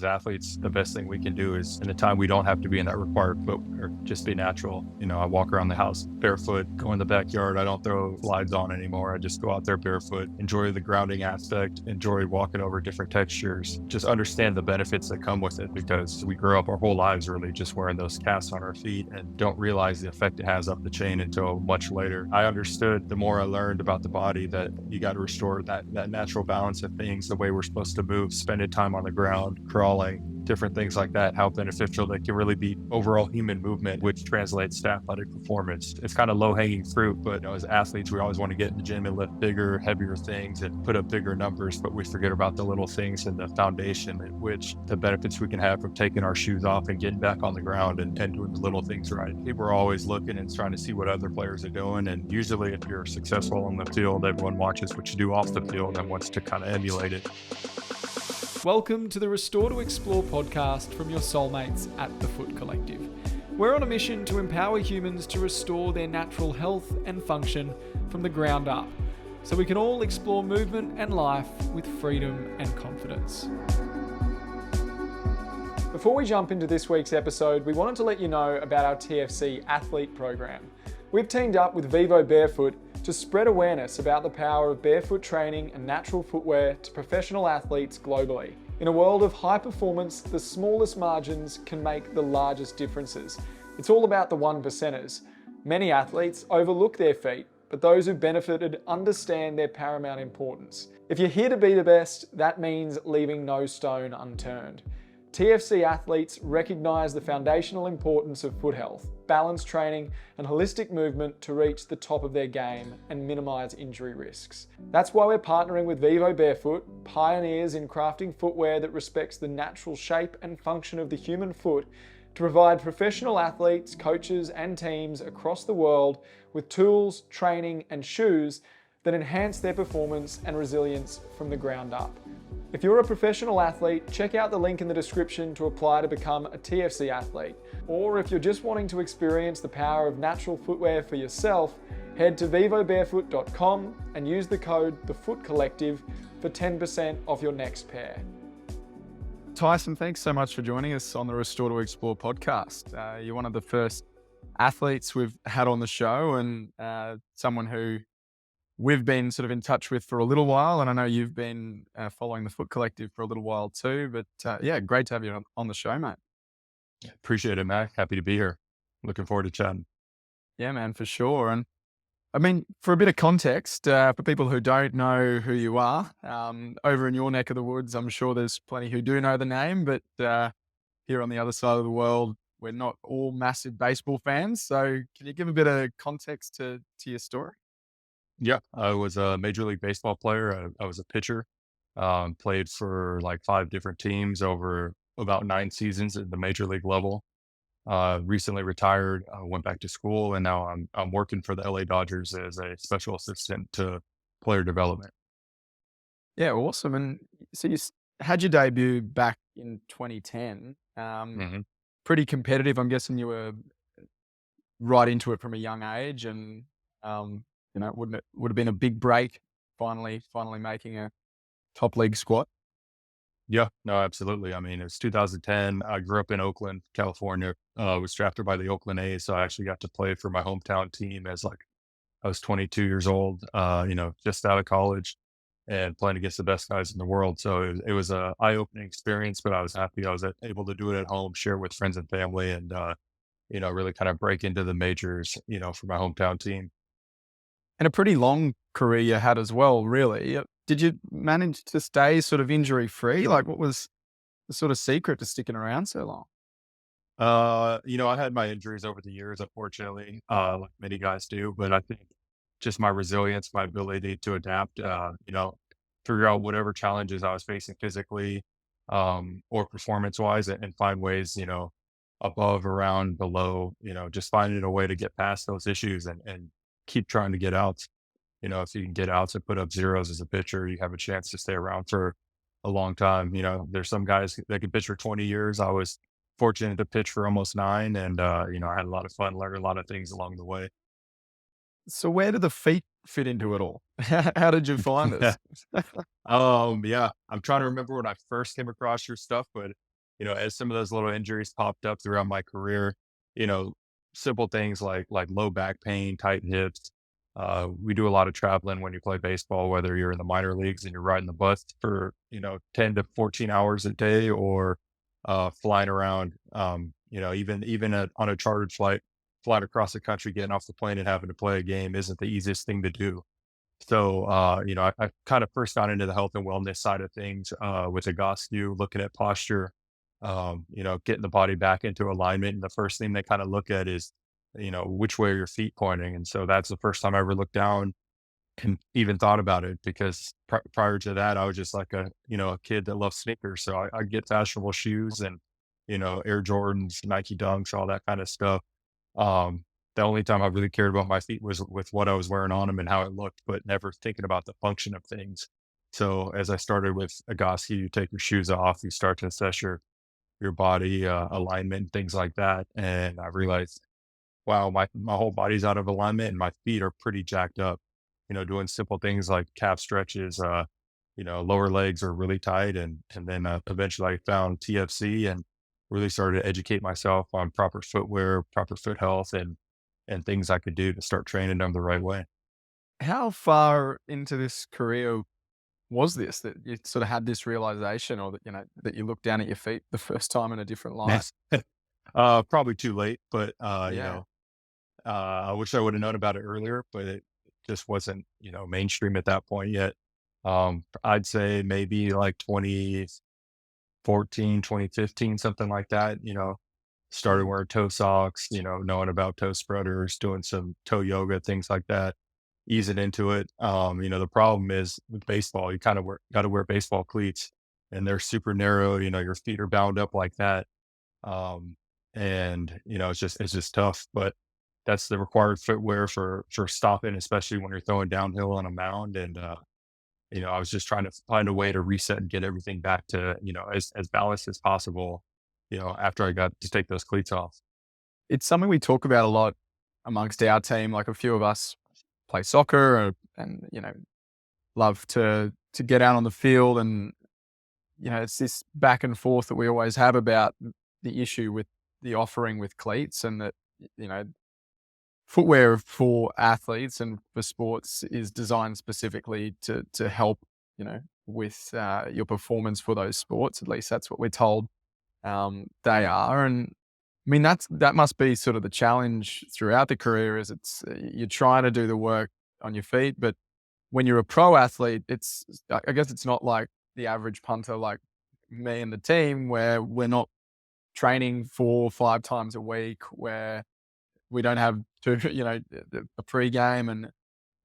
as athletes, the best thing we can do is in the time we don't have to be in that required footwear, just be natural. I walk around the house barefoot, go in the backyard. I don't throw slides on anymore. I just go out there barefoot, enjoy the grounding aspect, enjoy walking over different textures, just understand the benefits that come with it because we grew up our whole lives really just wearing those casts on our feet and don't realize the effect it has up the chain until much later. I understood the more I learned about the body that you got to restore that natural balance of things, the way we're supposed to move, spending time on the ground, crawling, different things like that, how beneficial they can really be overall human movement, which translates to athletic performance. It's kind of low hanging fruit, but as athletes, we always want to get in the gym and lift bigger, heavier things and put up bigger numbers, but we forget about the little things and the foundation in which the benefits we can have from taking our shoes off and getting back on the ground and doing the little things right. People are always looking and trying to see what other players are doing. And usually if you're successful on the field, everyone watches what you do off the field and wants to kind of emulate it. Welcome to the Restore to Explore podcast from your soulmates at the Foot Collective. We're on a mission to empower humans to restore their natural health and function from the ground up, so we can all explore movement and life with freedom and confidence. Before we jump into this week's episode, we wanted to let you know about our TFC athlete program. We've teamed up with Vivo Barefoot to spread awareness about the power of barefoot training and natural footwear to professional athletes globally. In a world of high performance, the smallest margins can make the largest differences. It's all about the one percenters. Many athletes overlook their feet, but those who benefited understand their paramount importance. If you're here to be the best, that means leaving no stone unturned. TFC athletes recognise the foundational importance of foot health, balance training, and holistic movement to reach the top of their game and minimise injury risks. That's why we're partnering with Vivo Barefoot, pioneers in crafting footwear that respects the natural shape and function of the human foot, to provide professional athletes, coaches, and teams across the world with tools, training, and shoes that enhance their performance and resilience from the ground up. If you're a professional athlete, check out the link in the description to apply to become a TFC athlete. Or if you're just wanting to experience the power of natural footwear for yourself, head to vivobarefoot.com and use the code TheFootCollective for 10% off your next pair. Tyson, thanks so much for joining us on the Restore to Explore podcast. You're one of the first athletes we've had on the show and someone who we've been sort of in touch with for a little while, and I know you've been following the Foot Collective for a little while too, but great to have you on the show, mate. Appreciate it, Mac. Happy to be here. Looking forward to chatting. Yeah, man, for sure. And I mean, for a bit of context, for people who don't know who you are, over in your neck of the woods, I'm sure there's plenty who do know the name, but here on the other side of the world, we're not all massive baseball fans. So can you give a bit of context to your story? Yeah, I was a Major League Baseball player. I was a pitcher, played for like 5 different teams over about 9 seasons at the Major League level. Recently retired, went back to school, and now I'm working for the LA Dodgers as a special assistant to player development. Yeah, awesome. And so had your debut back in 2010. hmm Pretty competitive. I'm guessing you were right into it from a young age, and wouldn't it would have been a big break finally making a top league squad? Yeah, no, absolutely. I mean, it was 2010. I grew up in Oakland, California. Was drafted by the Oakland A's, so I actually got to play for my hometown team as like I was 22 years old. Just out of college and playing against the best guys in the world. So it was a eye-opening experience, but I was happy I was able to do it at home, share with friends and family, and really kind of break into the majors, for my hometown team. And a pretty long career you had as well, really. Did you manage to stay sort of injury free? Like, what was the sort of secret to sticking around so long? I had my injuries over the years, unfortunately, like many guys do, but I think just my resilience, my ability to adapt, figure out whatever challenges I was facing physically, or performance wise and find ways, above, around, below, just finding a way to get past those issues and keep trying to get outs. If you can get outs and put up zeros as a pitcher, you have a chance to stay around for a long time. There's some guys that can pitch for 20 years. I was fortunate to pitch for almost 9 and, I had a lot of fun, learned a lot of things along the way. So where do the feet fit into it all? How did you find this? Yeah, I'm trying to remember when I first came across your stuff, but as some of those little injuries popped up throughout my career, you know, simple things like low back pain, tight hips. We do a lot of traveling when you play baseball, whether you're in the minor leagues and you're riding the bus for 10 to 14 hours a day, or flying around. On a chartered flight, flying across the country, getting off the plane and having to play a game isn't the easiest thing to do. So, I kind of first got into the health and wellness side of things with Egoscue, looking at posture, getting the body back into alignment. And the first thing they kind of look at is, which way are your feet pointing? And so that's the first time I ever looked down and even thought about it, because prior to that, I was just like a kid that loved sneakers. So I'd get fashionable shoes and, Air Jordans, Nike Dunks, all that kind of stuff. The only time I really cared about my feet was with what I was wearing on them and how it looked, but never thinking about the function of things. So as I started with Agassi, you take your shoes off, you start to assess your body alignment, things like that, and I realized, wow, my whole body's out of alignment and my feet are pretty jacked up. Doing simple things like calf stretches, lower legs are really tight, and then eventually I found TFC and really started to educate myself on proper footwear, proper foot health, and things I could do to start training them the right way. How far into this career was this that you sort of had this realization, or that, that you looked down at your feet the first time in a different light? Yes. Probably too late, but Yeah. I wish I would have known about it earlier, but it just wasn't, mainstream at that point yet. I'd say maybe like 2014, 2015, something like that, started wearing toe socks, knowing about toe spreaders, doing some toe yoga, things like that, easing into it. The problem is with baseball, you kind of got to wear baseball cleats, and they're super narrow. Your feet are bound up like that. Um, and it's just tough, but that's the required footwear for stopping, especially when you're throwing downhill on a mound. And, I was just trying to find a way to reset and get everything back to, as balanced as possible, after I got to take those cleats off. It's something we talk about a lot amongst our team. Like, a few of us play soccer, and, love to get out on the field, and, it's this back and forth that we always have about the issue with the offering with cleats, and that, you know, footwear for athletes and for sports is designed specifically to help, with your performance for those sports. At least that's what we're told they are. And I mean, that must be sort of the challenge throughout the career. Is it's you're trying to do the work on your feet, but when you're a pro athlete, I guess it's not like the average punter like me and the team, where we're not training 4 or 5 times a week, where we don't have to, a pregame, and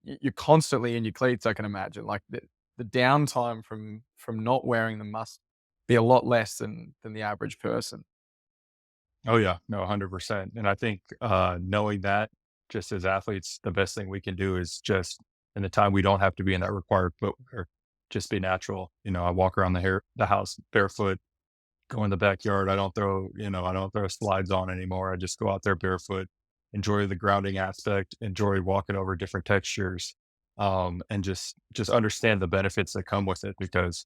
you're constantly in your cleats. I can imagine, like, the downtime from not wearing them must be a lot less than the average person. Oh yeah, no, 100%. And I think knowing that, just as athletes, the best thing we can do is just in the time we don't have to be in that required footwear, just be natural. I walk around the house barefoot, go in the backyard. I don't throw slides on anymore. I just go out there barefoot, enjoy the grounding aspect, enjoy walking over different textures, and just understand the benefits that come with it, because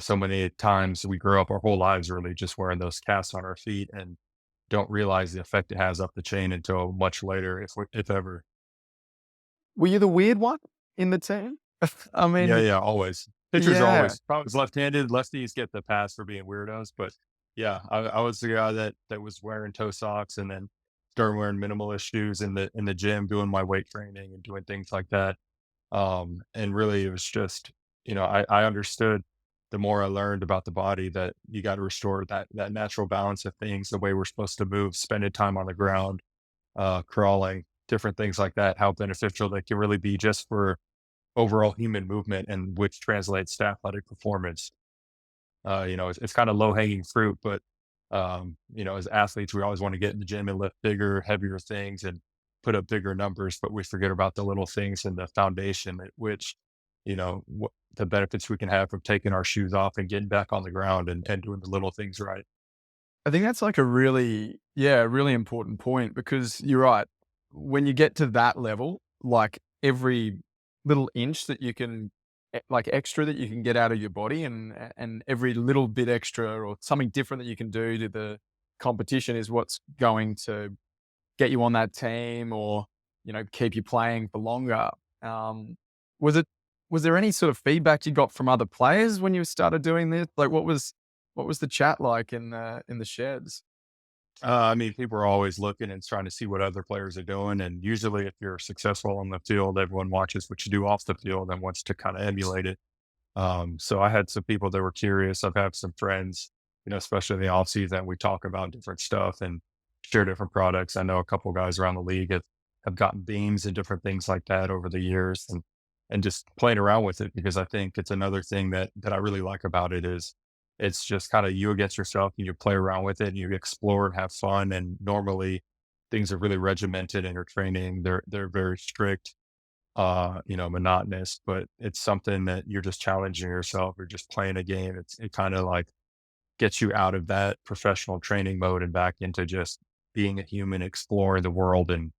so many times we grow up our whole lives really just wearing those casts on our feet and don't realize the effect it has up the chain until much later, if ever. Were you the weird one in the team? I Yeah, mean, yeah, always. Pitchers are yeah. always probably left-handed. Lefties get the pass for being weirdos, but yeah, I was the guy that was wearing toe socks and then started wearing minimalist shoes in the gym, doing my weight training and doing things like that. And really, it was just, I understood the more I learned about the body that you got to restore that natural balance of things, the way we're supposed to move, spending time on the ground, crawling, different things like that, how beneficial they can really be just for overall human movement, and which translates to athletic performance. It's kind of low hanging fruit, but as athletes, we always want to get in the gym and lift bigger, heavier things and put up bigger numbers, but we forget about the little things and the foundation at which, the benefits we can have from taking our shoes off and getting back on the ground and doing the little things right. I think that's like a really important point, because you're right. When you get to that level, like, every little inch that you can like extra that you can get out of your body, and every little bit extra or something different that you can do to the competition is what's going to get you on that team or, keep you playing for longer. Um, was it was there any sort of feedback you got from other players when you started doing this? Like, what was the chat like in the sheds? I mean, people are always looking and trying to see what other players are doing. And usually, if you're successful on the field, everyone watches what you do off the field and wants to kind of emulate it. So I had some people that were curious. I've had some friends, especially in the off season, we talk about different stuff and share different products. I know a couple guys around the league have gotten beams and different things like that over the years and just playing around with it because I think it's another thing that I really like about it is it's just kind of you against yourself and you play around with it and you explore and have fun. And normally things are really regimented in your training. They're very strict, monotonous, but it's something that you're just challenging yourself. You're just playing a game. It kind of like gets you out of that professional training mode and back into just being a human, exploring the world and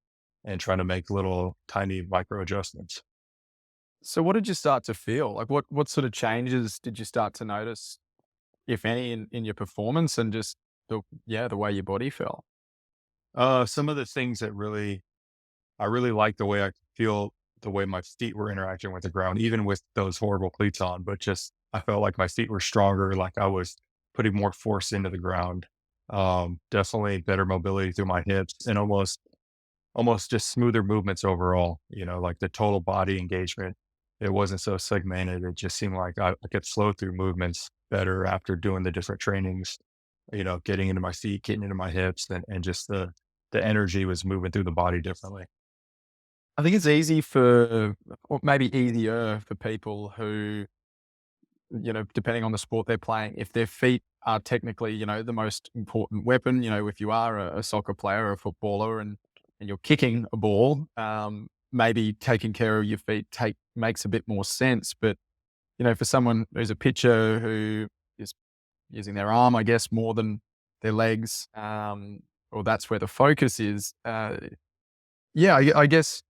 trying to make little tiny micro adjustments. So what did you start to feel? Like what sort of changes did you start to notice, if any, in your performance and just the way your body felt? Some of the things I really like the way I feel, the way my feet were interacting with the ground, even with those horrible cleats on, but just I felt like my feet were stronger, like I was putting more force into the ground. Definitely better mobility through my hips and almost just smoother movements overall, like the total body engagement. It wasn't so segmented. It just seemed like I could flow through movements better after doing the different trainings, getting into my feet, getting into my hips and just the energy was moving through the body differently. I think it's easy or maybe easier for people who, depending on the sport they're playing, if their feet are technically, the most important weapon, if you are a soccer player or a footballer and you're kicking a ball, maybe taking care of your feet makes a bit more sense. But, for someone who's a pitcher who is using their arm, I guess, more than their legs, or that's where the focus is, yeah, I guess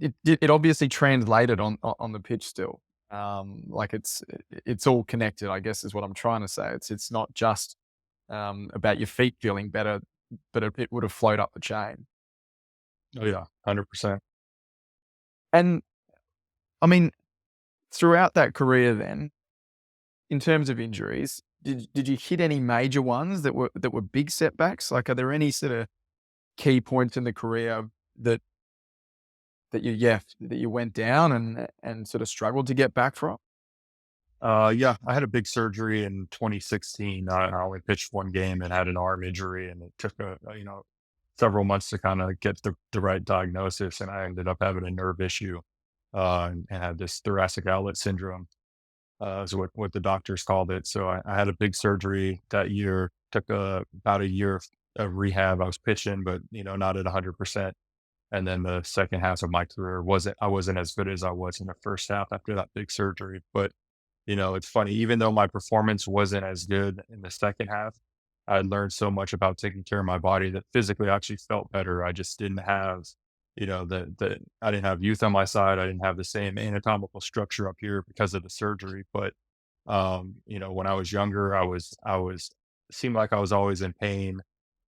it obviously translated on the pitch still. Like it's all connected, I guess, is what I'm trying to say. It's not just about your feet feeling better, but it would have flowed up the chain. Oh yeah, 100%. And I mean, throughout that career, then, in terms of injuries, did you hit any major ones that were big setbacks? Like, are there any sort of key points in the career that that you went down and sort of struggled to get back from? Yeah, I had a big surgery in 2016. I only pitched one game and had an arm injury, and it took several months to kind of get the right diagnosis. And I ended up having a nerve issue and had this thoracic outlet syndrome, is what the doctors called it. So I had a big surgery that year. Took about a year of rehab. I was pitching, but not at 100%. And then the second half of my career I wasn't as good as I was in the first half after that big surgery. But it's funny, even though my performance wasn't as good in the second half, I learned so much about taking care of my body that physically I actually felt better. I just didn't have, I didn't have youth on my side. I didn't have the same anatomical structure up here because of the surgery. But when I was younger, I was seemed like I was always in pain.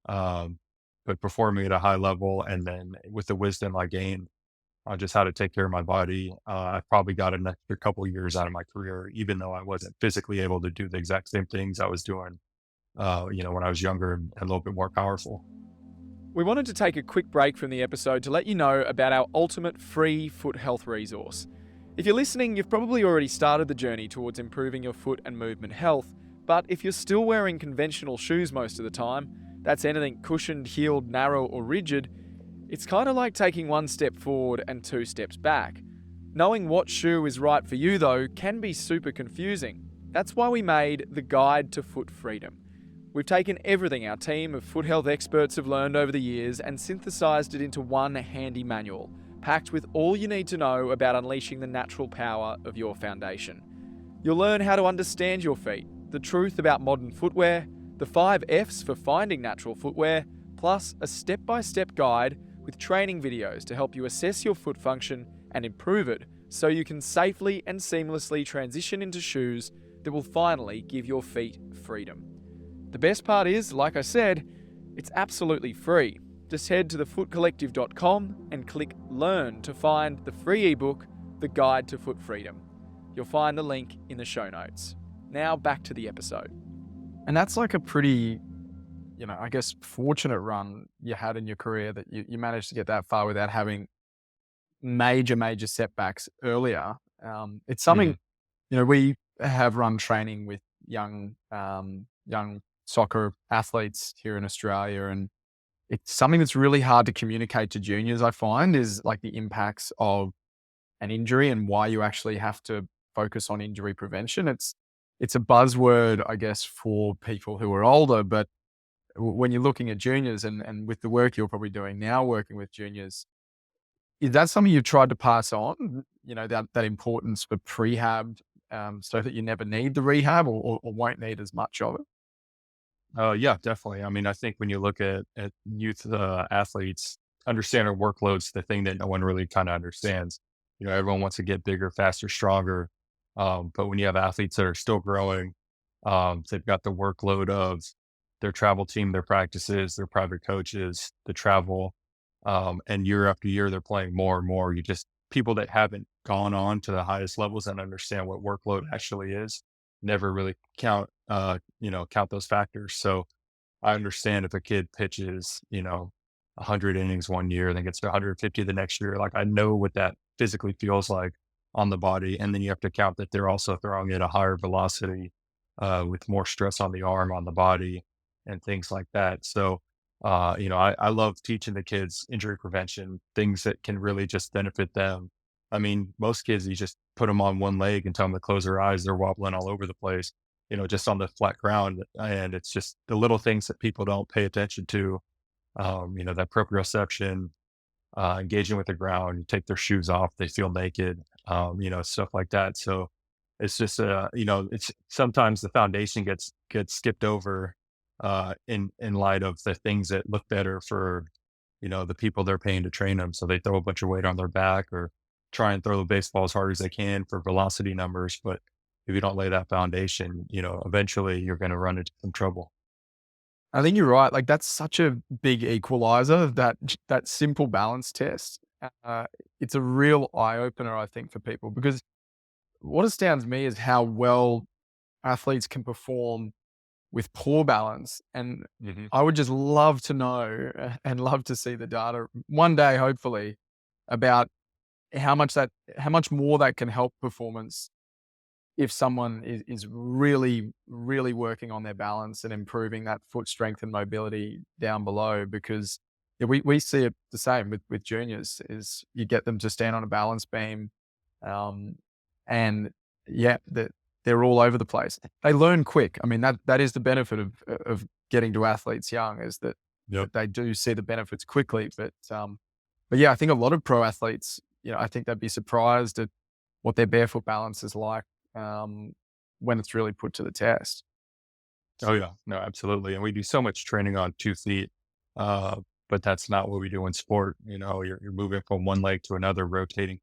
Um, but performing at a high level, and then with the wisdom I gained on just how to take care of my body, I probably got an extra couple years out of my career, even though I wasn't physically able to do the exact same things I was doing, when I was younger and a little bit more powerful. We wanted to take a quick break from the episode to let you know about our ultimate free foot health resource. If you're listening, you've probably already started the journey towards improving your foot and movement health, but if you're still wearing conventional shoes most of the time, that's anything cushioned, heeled, narrow, or rigid, it's kind of like taking one step forward and two steps back. Knowing what shoe is right for you, though, can be super confusing. That's why we made the Guide to Foot Freedom. We've taken everything our team of foot health experts have learned over the years and synthesized it into one handy manual, packed with all you need to know about unleashing the natural power of your foundation. You'll learn how to understand your feet, the truth about modern footwear, the 5 F's for finding natural footwear, plus a step-by-step guide with training videos to help you assess your foot function and improve it so you can safely and seamlessly transition into shoes that will finally give your feet freedom. The best part is, like I said, it's absolutely free. Just head to thefootcollective.com and click Learn to find the free ebook, The Guide to Foot Freedom. You'll find the link in the show notes. Now back to the episode. And that's like a pretty, I guess, fortunate run you had in your career that you managed to get that far without having major setbacks earlier. It's something, we have run training with young soccer athletes here in Australia, and it's something that's really hard to communicate to juniors, I find, is like the impacts of an injury and why you actually have to focus on injury prevention. It's a buzzword, I guess, for people who are older, but when you're looking at juniors and with the work you're probably doing now, working with juniors, is that something you've tried to pass on, that importance for prehab, so that you never need the rehab or won't need as much of it? Yeah, definitely. I mean, I think when you look at youth athletes, understanding workload's the thing that no one really kind of understands. Everyone wants to get bigger, faster, stronger. But when you have athletes that are still growing, they've got the workload of their travel team, their practices, their private coaches, the travel, and year after year, they're playing more and more. People that haven't gone on to the highest levels and understand what workload actually is, never really count those factors. So I understand if a kid pitches, 100 innings one year, then gets to 150 the next year. Like I know what that physically feels like on the body. And then you have to count that they're also throwing at a higher velocity, with more stress on the arm, on the body, and things like that. So, I love teaching the kids injury prevention, things that can really just benefit them. I mean, most kids, you just put them on one leg and tell them to close their eyes. They're wobbling all over the place, just on the flat ground. And it's just the little things that people don't pay attention to, that proprioception, engaging with the ground, you take their shoes off, they feel naked, stuff like that. So it's just, it's sometimes the foundation gets skipped over, in light of the things that look better for, the people they're paying to train them. So they throw a bunch of weight on their back or try and throw the baseball as hard as they can for velocity numbers. But if you don't lay that foundation, eventually you're going to run into some trouble. I think you're right. Like that's such a big equalizer, that simple balance test. It's a real eye opener, I think, for people, because what astounds me is how well athletes can perform with poor balance. And Hmm. I would just love to know and love to see the data one day, hopefully, about how much more that can help performance if someone is really, really working on their balance and improving that foot strength and mobility down below. Because yeah, we see it the same with juniors, is you get them to stand on a balance beam, um, and yeah, they're all over the place. They learn quick. I mean, that is the benefit of getting to athletes young, is that Yep. they do see the benefits quickly. But yeah, I think a lot of pro athletes, I think they'd be surprised at what their barefoot balance is like, um, when it's really put to the test. Oh yeah, no, absolutely. And we do so much training on 2 feet, but that's not what we do in sport. You're moving from one leg to another, rotating,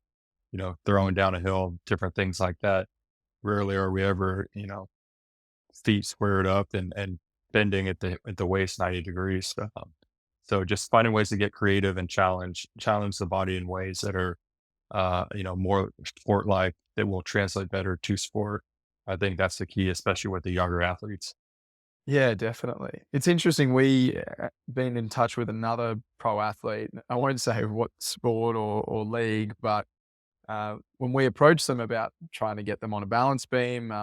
throwing down a hill, different things like that. Rarely are we ever, feet squared up and bending at the waist 90 degrees. So just finding ways to get creative and challenge the body in ways that are, more sport like, that will translate better to sport. I think that's the key, especially with the younger athletes. Yeah, definitely. It's interesting. We been in touch with another pro athlete. I won't say what sport or league, but when we approached them about trying to get them on a balance beam,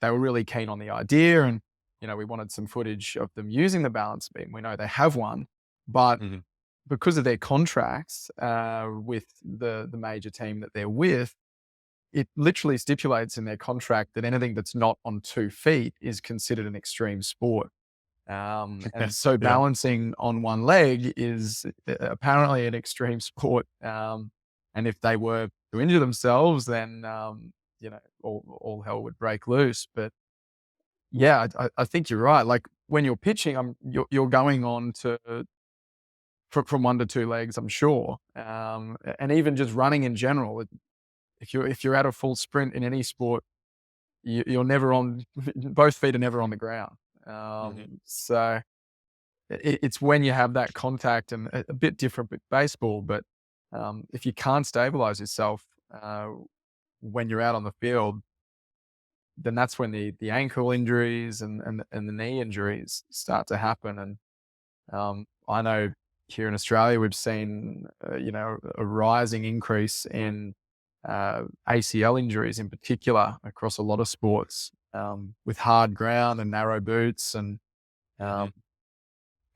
they were really keen on the idea, and we wanted some footage of them using the balance beam. We know they have one, but Hmm. because of their contracts with the major team that they're with, it literally stipulates in their contract that anything that's not on 2 feet is considered an extreme sport. And so Yeah. balancing on one leg is apparently an extreme sport. And if they were to injure themselves, then, all hell would break loose. But yeah, I think you're right. Like when you're pitching, you're going on from 1 to 2 legs, I'm sure. And even just running in general, if you're at a full sprint in any sport, you're never on both feet are never on the ground. Mhm. So it's when you have that contact, and a bit different with baseball, but if you can't stabilize yourself when you're out on the field, then that's when the ankle injuries and the knee injuries start to happen. And I know here in Australia, we've seen, a rising increase in ACL injuries in particular across a lot of sports, with hard ground and narrow boots, Mhm. um,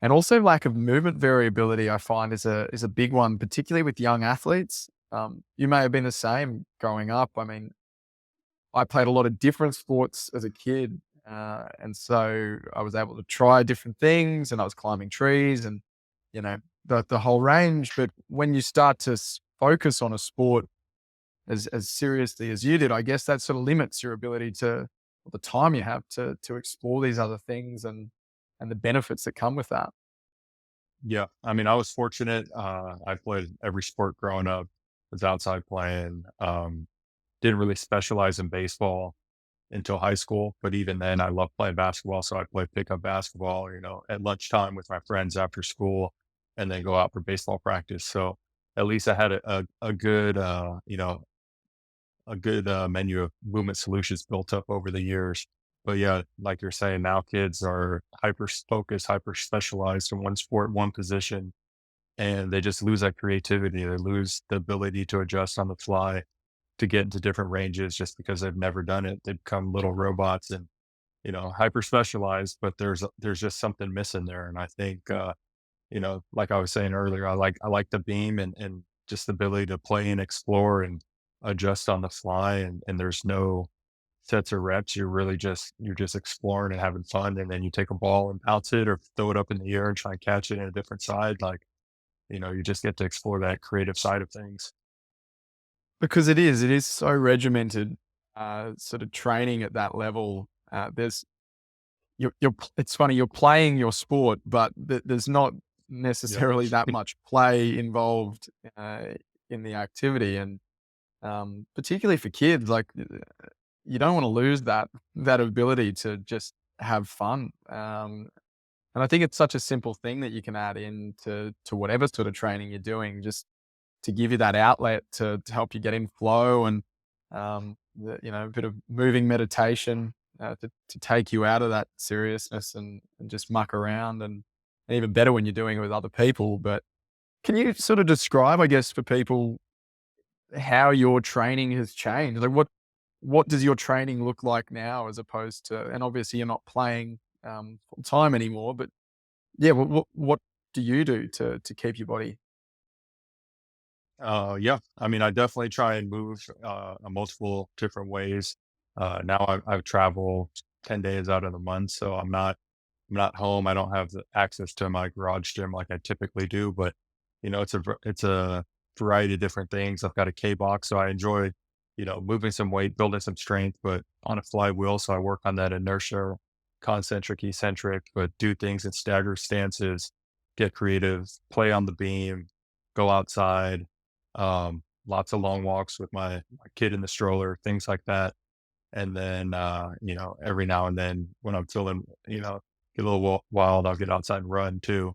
and also lack of movement variability. I find is a big one, particularly with young athletes. You may have been the same growing up. I mean, I played a lot of different sports as a kid, and so I was able to try different things, and I was climbing trees, and the whole range. But when you start to focus on a sport as seriously as you did, I guess that sort of limits your ability to, or the time you have to explore these other things and the benefits that come with that. Yeah, I mean, I was fortunate. I played every sport growing up. Was outside playing. Didn't really specialize in baseball until high school, but even then, I loved playing basketball. So I played pickup basketball, at lunchtime with my friends after school, and then go out for baseball practice. So at least I had a good, a good menu of movement solutions built up over the years. But yeah, like you're saying, now kids are hyper focused, hyper specialized in one sport, one position, and they just lose that creativity. They lose the ability to adjust on the fly, to get into different ranges just because they've never done it. They become little robots and, hyper specialized, but there's just something missing there. And I think, like I was saying earlier, I like the beam and just the ability to play and explore and adjust on the fly. And there's no sets or reps. You're just exploring and having fun. And then you take a ball and bounce it or throw it up in the air and try and catch it in a different side. Like, you just get to explore that creative side of things. Because it is so regimented, sort of training at that level. There's it's funny, you're playing your sport, but there's not Yep. necessarily that much play involved uh, in the activity, and particularly for kids, like you don't want to lose that ability to just have fun. And I think it's such a simple thing that you can add in to whatever sort of training you're doing, just to give you that outlet to help you get in flow, and a bit of moving meditation to take you out of that seriousness and just muck around, and even better when you're doing it with other people. But can you sort of describe, I guess, for people how your training has changed? Like what does your training look like now as opposed to, and obviously you're not playing full time anymore, but yeah, what do you do to keep your body? Yeah. I mean, I definitely try and move in multiple different ways. Now I travel 10 days out of the month, so I'm not home. I don't have the access to my garage gym like I typically do, but it's a variety of different things. I've got a K box, so I enjoy, moving some weight, building some strength, but on a flywheel. So I work on that inertia, concentric, eccentric, but do things in stagger stances, get creative, play on the beam, go outside, lots of long walks with my kid in the stroller, things like that. And then, every now and then when I'm feeling, get a little wild, I'll get outside and run too.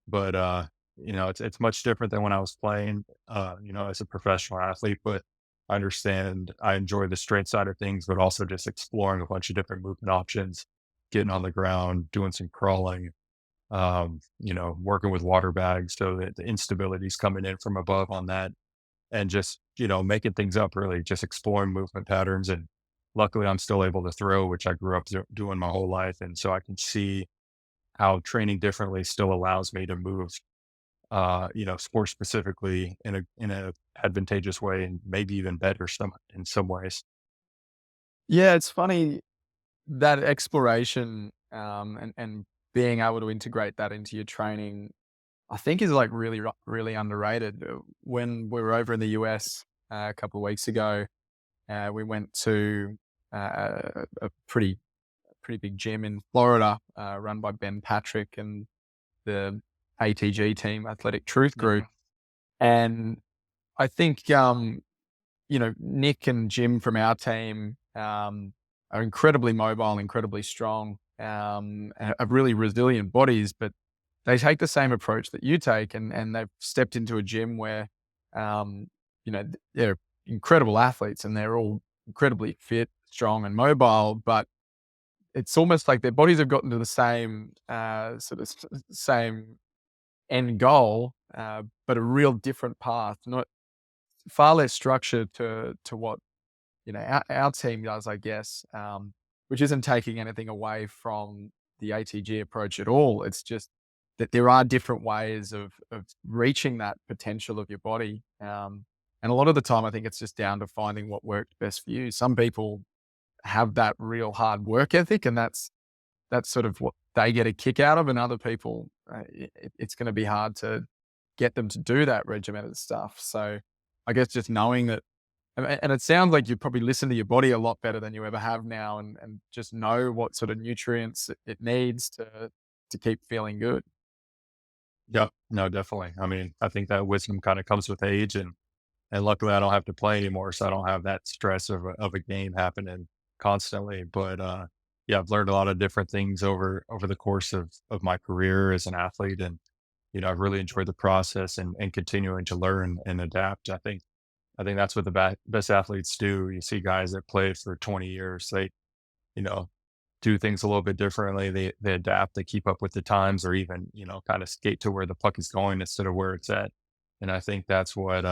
But, it's much different than when I was playing, as a professional athlete. But I enjoy the strength side of things, but also just exploring a bunch of different movement options, getting on the ground, doing some crawling, working with water bags so that the instability's coming in from above on that, and just, making things up, really just exploring movement patterns. And luckily I'm still able to throw, which I grew up doing my whole life. And so I can see how training differently still allows me to move, sport specifically in a advantageous way, and maybe even better in some ways. Yeah, it's funny that exploration, and being able to integrate that into your training, I think is like really, really underrated. When we were over in the US a couple of weeks ago, we went to a pretty big gym in Florida, run by Ben Patrick and the ATG team, Athletic Truth Group. Mhm. And I think Nick and Jim from our team are incredibly mobile, incredibly strong, have really resilient bodies, but they take the same approach that you take, and they've stepped into a gym where, they're incredible athletes and they're all incredibly fit, strong, and mobile, but it's almost like their bodies have gotten to the same same end goal, but a real different path, not far less structured to what our team does, I guess, which isn't taking anything away from the ATG approach at all. It's just that there are different ways of reaching that potential of your body. And a lot of the time, I think it's just down to finding what worked best for you. Some people have that real hard work ethic, and that's sort of what they get a kick out of, and other people, it's going to be hard to get them to do that regimented stuff. So I guess just knowing that, and it sounds like you probably listen to your body a lot better than you ever have now, and just know what sort of nutrients it needs to keep feeling good. Yeah, no, definitely. I mean, I think that wisdom kind of comes with age, and luckily I don't have to play anymore, so I don't have that stress of a game happening constantly. But yeah, I've learned a lot of different things over the course of my career as an athlete, and I've really enjoyed the process and continuing to learn and adapt. I think that's what the best athletes do. You see guys that play for 20 years, they you know do things a little bit differently. They adapt, they keep up with the times, or even kind of skate to where the puck is going instead of where it's at. And I think that's what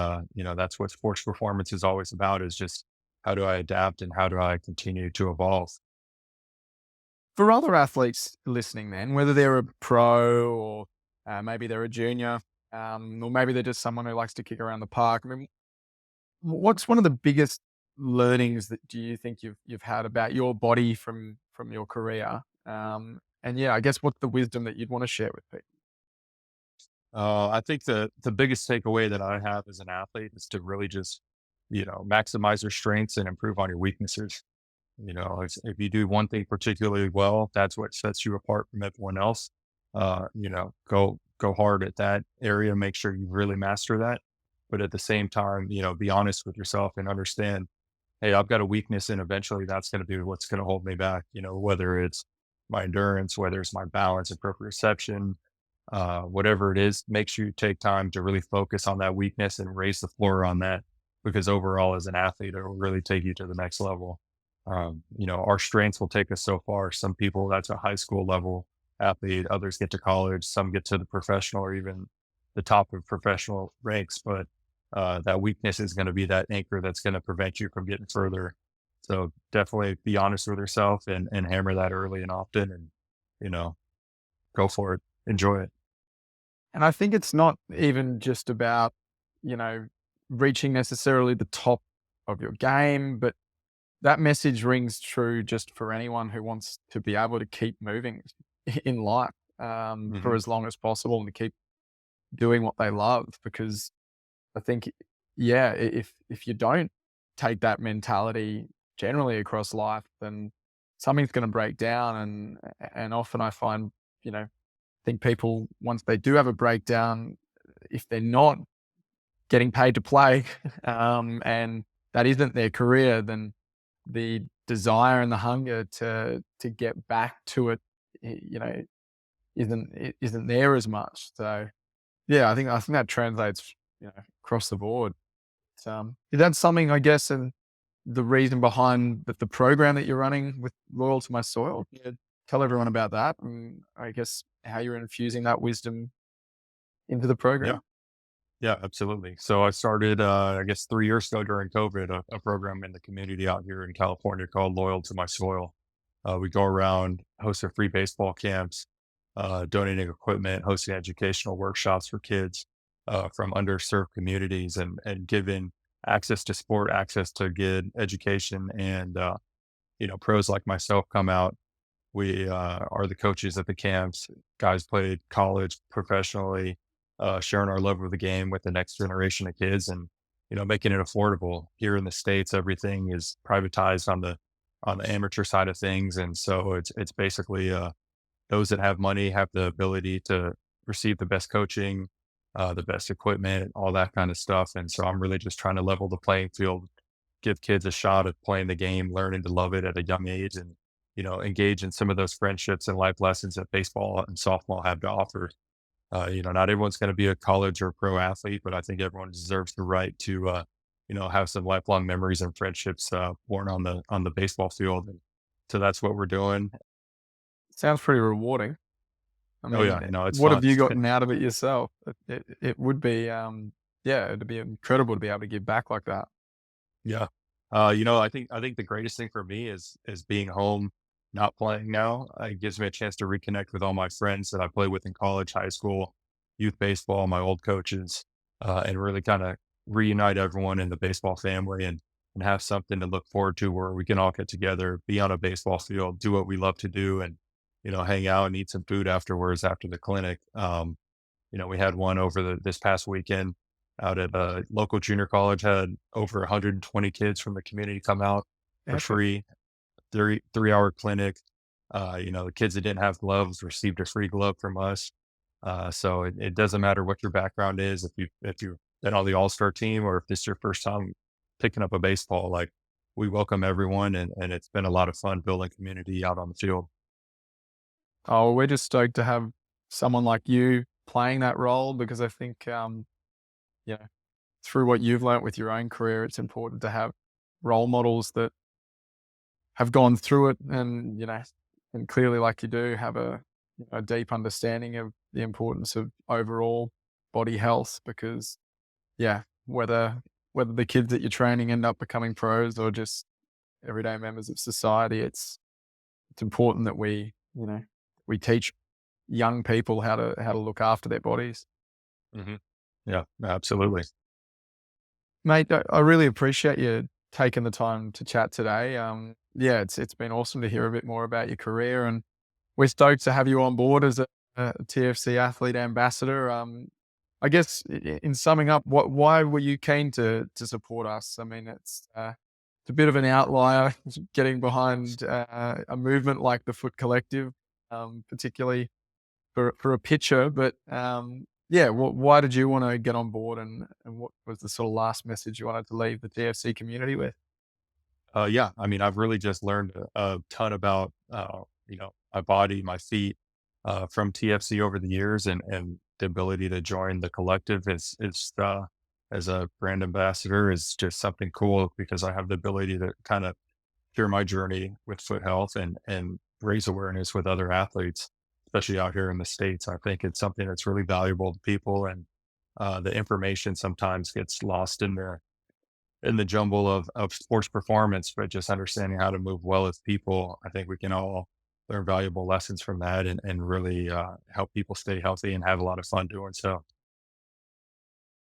sports performance is always about, is just how do I adapt and how do I continue to evolve. For other athletes listening, then, whether they're a pro or maybe they're a junior, or maybe they're just someone who likes to kick around the park. I mean, what's one of the biggest learnings that do you think you've had about your body from your career? And yeah, I guess what's the wisdom that you'd want to share with people? I think the biggest takeaway that I have as an athlete is to really just maximize your strengths and improve on your weaknesses. If you do one thing particularly well, that's what sets you apart from everyone else. Go hard at that area, make sure you really master that. But at the same time, be honest with yourself and understand, hey, I've got a weakness, and eventually that's going to be what's going to hold me back. Whether it's my endurance, whether it's my balance and proprioception, whatever it is, make sure you take time to really focus on that weakness and raise the floor on that, because overall as an athlete, it will really take you to the next level. Our strengths will take us so far. Some people, that's a high school level athlete, others get to college, some get to the professional or even the top of professional ranks. But that weakness is going to be that anchor that's going to prevent you from getting further. So definitely be honest with yourself and hammer that early and often, and, you know, go for it. Enjoy it. And I think it's not even just about, you know, reaching necessarily the top of your game, but that message rings true just for anyone who wants to be able to keep moving in life, for Hmm. as long as possible, and to keep doing what they love. Because I think, yeah, if you don't take that mentality generally across life, then something's going to break down. And often I find, I think people, once they do have a breakdown, if they're not getting paid to play, and that isn't their career, then the desire and the hunger to get back to it, isn't there as much. So yeah, I think that translates, across the board. Is that something, I guess, and the reason behind the program that you're running with Loyal to My Soil? Yeah, tell everyone about that, and I guess how you're infusing that wisdom into the Yeah. program. Yeah, absolutely. So I started, I guess 3 years ago during COVID, a program in the community out here in California called Loyal to My Soil. We go around, hosting free baseball camps, donating equipment, hosting educational workshops for kids from underserved communities, and giving access to sport, access to good education. And, pros like myself come out. We are the coaches at the camps. Guys played college professionally, sharing our love of the game with the next generation of kids, and making it affordable. Here in the States, everything is privatized on the amateur side of things, and so it's basically those that have money have the ability to receive the best coaching, the best equipment, all that kind of stuff. And so I'm really just trying to level the playing field give kids a shot at playing the game, learning to love it at a young age, and engage in some of those friendships and life lessons that baseball and softball have to offer. Not everyone's going to be a college or pro athlete, but I think everyone deserves the right to, have some lifelong memories and friendships born on the baseball field. And so that's what we're doing. Sounds pretty rewarding. I Oh yeah, mean, it's what fun. have you gotten out of it yourself? It would be, yeah, it'd be incredible to be able to give back like that. Yeah. I think the greatest thing for me is being home, not playing now. It gives me a chance to reconnect with all my friends that I played with in college, high school, youth baseball, my old coaches, and really kind of reunite everyone in the baseball family and have something to look forward to where we can all get together, be on a baseball field, do what we love to do, and hang out and eat some food afterwards after the clinic. We had one over this past weekend out at a local junior college, had over 120 kids from the community come out for Epic. free, 3-hour clinic. The kids that didn't have gloves received a free glove from us. So it doesn't matter what your background is, if you've been on the all-star team or if this is your first time picking up a baseball, like we welcome everyone, and it's been a lot of fun building community out on the field. Oh, we're just stoked to have someone like you playing that role because I think, you know, through what you've learnt with your own career, it's important to have role models that have gone through it and, and clearly, like you do, have a deep understanding of the importance of overall body health because, yeah, whether the kids that you're training end up becoming pros or just everyday members of society, it's important that we teach young people how to look after their bodies. Hmm. Yeah, absolutely. Mate, I really appreciate you taking the time to chat today. Yeah, it's been awesome to hear a bit more about your career, and we're stoked to have you on board as a TFC athlete ambassador. I guess in summing up, why were you keen to support us? I mean, it's a bit of an outlier getting behind a movement like the Foot Collective, particularly for a pitcher, but yeah, why did you want to get on board, and what was the sort of last message you wanted to leave the TFC community with? Yeah, I mean, I've really just learned a ton about my body, my feet, from TFC over the years, and the ability to join the collective as a brand ambassador is just something cool because I have the ability to kind of share my journey with foot health and raise awareness with other athletes, especially out here in the States. I think it's something that's really valuable to people, and the information sometimes gets lost in the jumble of sports performance, but just understanding how to move well as people. I think we can all learn valuable lessons from that and really help people stay healthy and have a lot of fun doing so.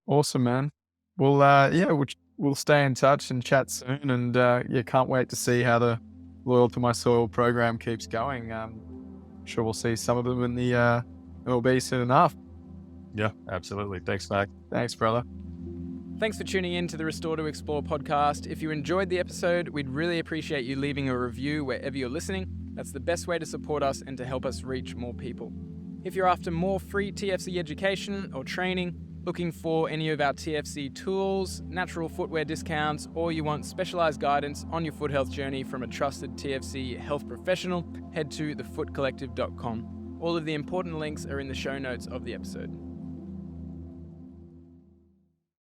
Awesome, man. Well, yeah, we'll stay in touch and chat soon, and yeah, can't wait to see how the Loyal to My Soil program keeps going. Sure we'll see some of them in the MLB soon enough. Yeah, absolutely. Thanks, Mac. Thanks, brother. Thanks for tuning in to the Restore to Explore podcast. If you enjoyed the episode, we'd really appreciate you leaving a review wherever you're listening. That's the best way to support us and to help us reach more people. If you're after more free TFC education or training, looking for any of our TFC tools, natural footwear discounts, or you want specialized guidance on your foot health journey from a trusted TFC health professional, head to thefootcollective.com. All of the important links are in the show notes of the episode.